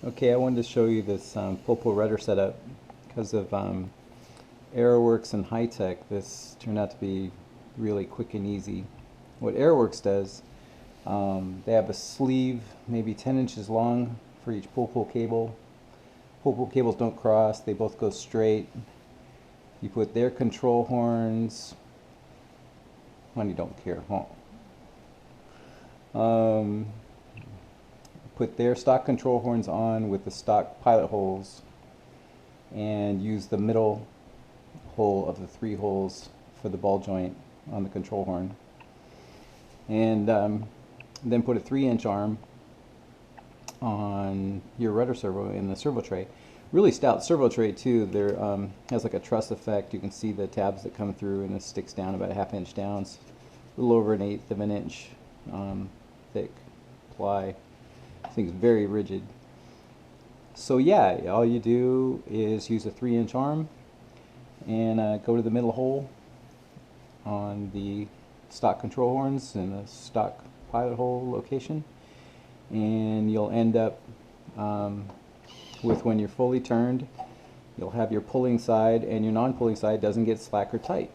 Okay, I wanted to show you this pull rudder setup because of Aeroworks and high tech. This turned out to be really quick and easy. What Aeroworks does, they have a sleeve maybe 10 inches long for each pull cable. Pull cables don't cross, they both go straight. You put their control horns, when you don't care, huh? Put their stock control horns on with the stock pilot holes and use the middle hole of the three holes for the ball joint on the control horn. And then put a 3-inch arm on your rudder servo in the servo tray. Really stout servo tray too. There has like a truss effect. You can see the tabs that come through, and it sticks down about a ½ inch down. It's a little over 1/8 of an inch thick ply. This thing's very rigid. So yeah, all you do is use a 3-inch arm and go to the middle hole on the stock control horns in the stock pilot hole location, and you'll end up with, when you're fully turned, you'll have your pulling side, and your non-pulling side doesn't get slack or tight.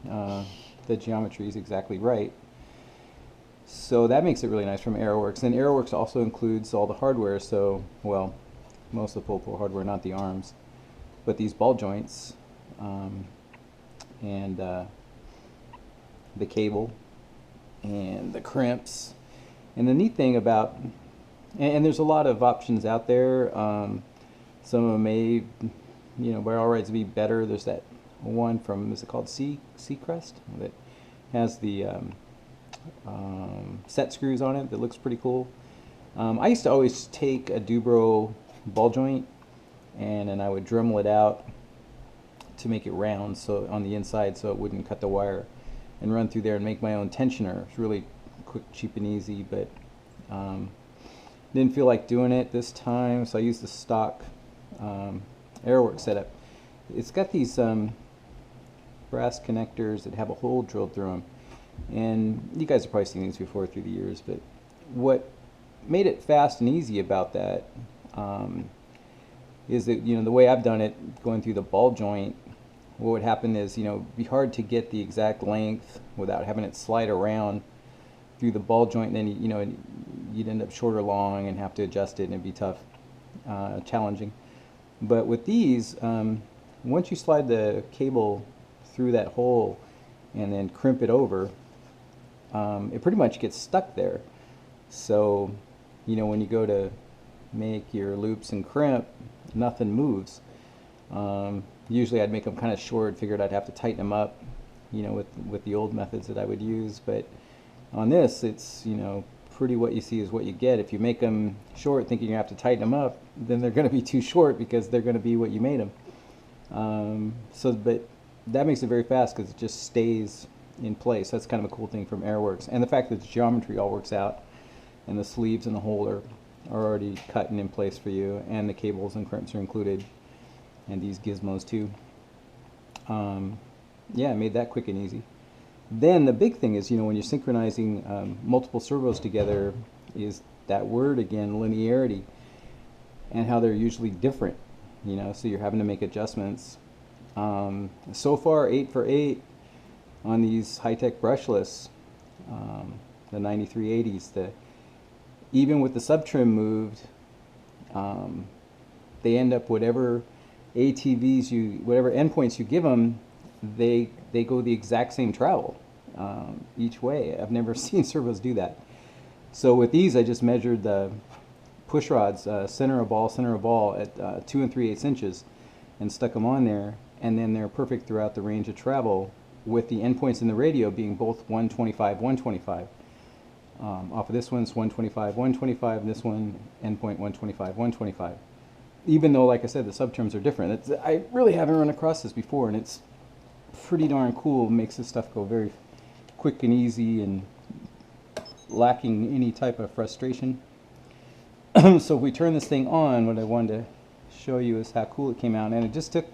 The geometry is exactly right. So that makes it really nice from Aeroworks. And Aeroworks also includes all the hardware, so, well, most of the pull hardware, not the arms, but these ball joints and the cable and the crimps. And the neat thing about, and there's a lot of options out there. Some of them may, by all rights be better. There's that one from, is it called Seacrest, that has the set screws on it that looks pretty cool. I used to always take a Dubro ball joint and then I would Dremel it out to make it round, so on the inside, so it wouldn't cut the wire, and run through there and make my own tensioner. It's really quick, cheap, and easy, but didn't feel like doing it this time, so I used the stock Aeroworks setup. It's got these brass connectors that have a hole drilled through them, and you guys have probably seen these before through the years, but what made it fast and easy about that is that, the way I've done it, going through the ball joint, what would happen is, it'd be hard to get the exact length without having it slide around through the ball joint, and then you'd end up short or long and have to adjust it, and it'd be tough, challenging. But with these, once you slide the cable through that hole and then crimp it over, it pretty much gets stuck there. So, when you go to make your loops and crimp, nothing moves. Usually I'd make them kind of short, figured I'd have to tighten them up, with the old methods that I would use. But on this, it's, pretty what you see is what you get. If you make them short thinking you have to tighten them up, then they're going to be too short because they're going to be what you made them. But that makes it very fast because it just stays in place. That's kind of a cool thing from Aeroworks. And the fact that the geometry all works out, and the sleeves and the hole are already cut and in place for you, and the cables and crimps are included, and these gizmos too. Yeah, it made that quick and easy. Then the big thing is, when you're synchronizing multiple servos together, is that word again, linearity, and how they're usually different, so you're having to make adjustments. So far, 8 for 8 on these high-tech brushless, the 9380s, even with the sub-trim moved, they end up whatever whatever endpoints you give them, they go the exact same travel each way. I've never seen servos do that. So with these, I just measured the push rods, center of ball at 2 3/8 inches, and stuck them on there, and then they're perfect throughout the range of travel, with the endpoints in the radio being both 125, 125. Off of this one's 125, 125, and this one endpoint 125, 125. Even though, like I said, the subterms are different. I really haven't run across this before, and it's pretty darn cool. It makes this stuff go very quick and easy and lacking any type of frustration. So if we turn this thing on, what I wanted to show you is how cool it came out, and it just took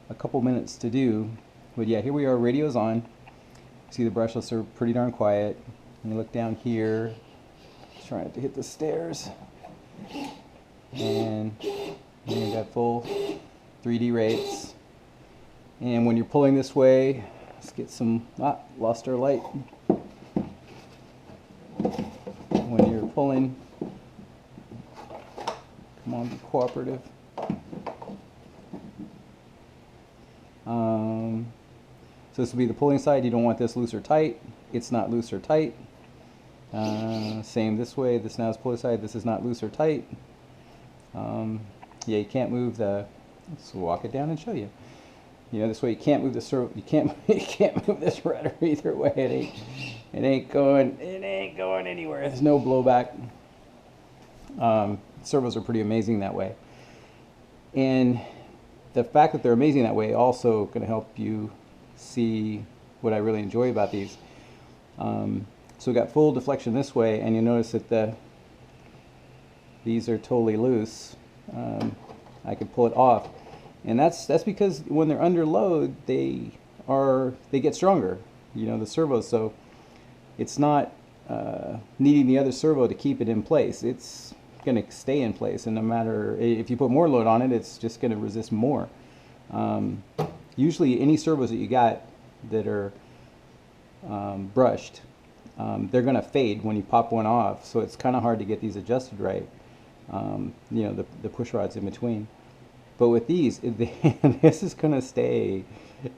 a couple minutes to do. But yeah, here we are, radio's on. See, the brushless are pretty darn quiet. And you look down here, trying to hit the stairs. and you got full 3D rates. And when you're pulling this way, let's get some, lost our light. When you're pulling, come on, be cooperative. So this will be the pulling side. You don't want this loose or tight. It's not loose or tight. Same this way. This now is pulling side. This is not loose or tight. Yeah, you can't move the. Let's walk it down and show you. You know, this way you can't move the servo. You can't move this rudder either way. It ain't going anywhere. There's no blowback. Servos are pretty amazing that way, and the fact that they're amazing that way also going to help you see what I really enjoy about these. So we got full deflection this way, and you notice that these are totally loose. I can pull it off, and that's because when they're under load, they get stronger. You know, the servos. So it's not needing the other servo to keep it in place. It's going to stay in place, and no matter if you put more load on it, it's just going to resist more. Usually any servos that you got that are brushed, they're going to fade when you pop one off, so it's kind of hard to get these adjusted right. You know, the push rods in between. But with these, this is going to stay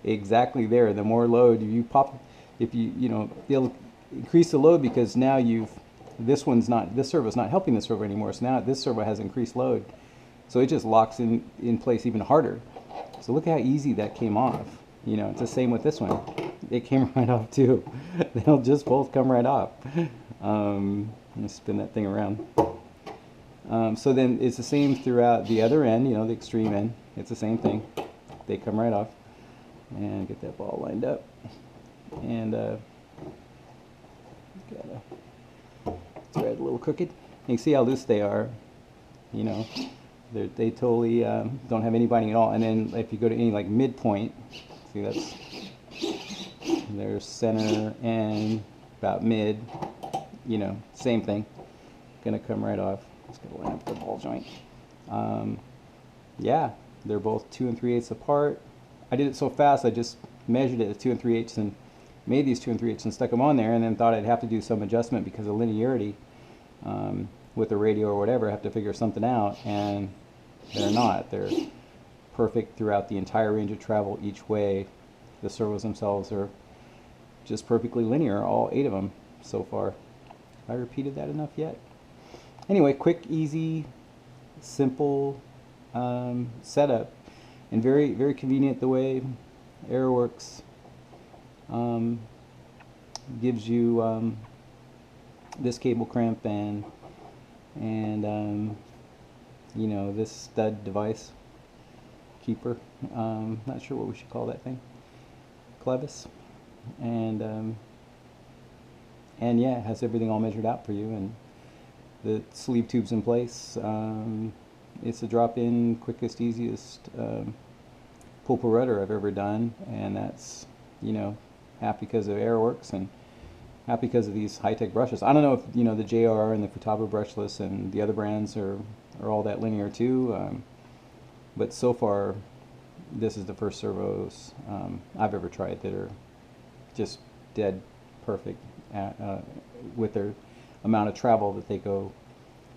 exactly there. The more load you pop, you know, it'll increase the load because now this servo's not helping the servo anymore. So now this servo has increased load, so it just locks in place even harder. So look how easy that came off. You know, it's the same with this one. It came right off too. They'll just both come right off. Let me spin that thing around. So then it's the same throughout the other end, you know, the extreme end. It's the same thing. They come right off. And get that ball lined up. And gotta thread a little crooked. You can see how loose they are. You know, they totally don't have any binding at all. And then if you go to any like midpoint, see there's center and about mid. You know, same thing. Gonna come right off. Just gonna line up the ball joint. Yeah, they're both 2 3/8 apart. I did it so fast I just measured it at 2 3/8 and made these 2 3/8 and stuck them on there, and then thought I'd have to do some adjustment because of linearity with the radio or whatever. I have to figure something out, and they're not. They're perfect throughout the entire range of travel each way. The servos themselves are just perfectly linear, all 8 of them so far. Have I repeated that enough yet? Anyway, quick, easy, simple setup, and very, very convenient the way Aeroworks gives you this cable crimp and you know, this stud device keeper. Not sure what we should call that thing. Clevis, and yeah, it has everything all measured out for you, and the sleeve tube's in place. It's a drop-in, quickest, easiest pull-pull rudder I've ever done, and that's, you know, half because of Aeroworks and half because of these high-tech brushes. I don't know if, you know, the JR and the Futaba brushless and the other brands are all that linear too, but so far this is the first servos I've ever tried that are just dead perfect with their amount of travel that they go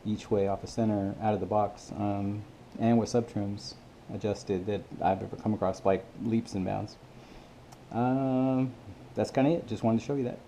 each way off the center out of the box, and with sub-trims adjusted that I've ever come across, like leaps and bounds. That's kind of it. Just wanted to show you that.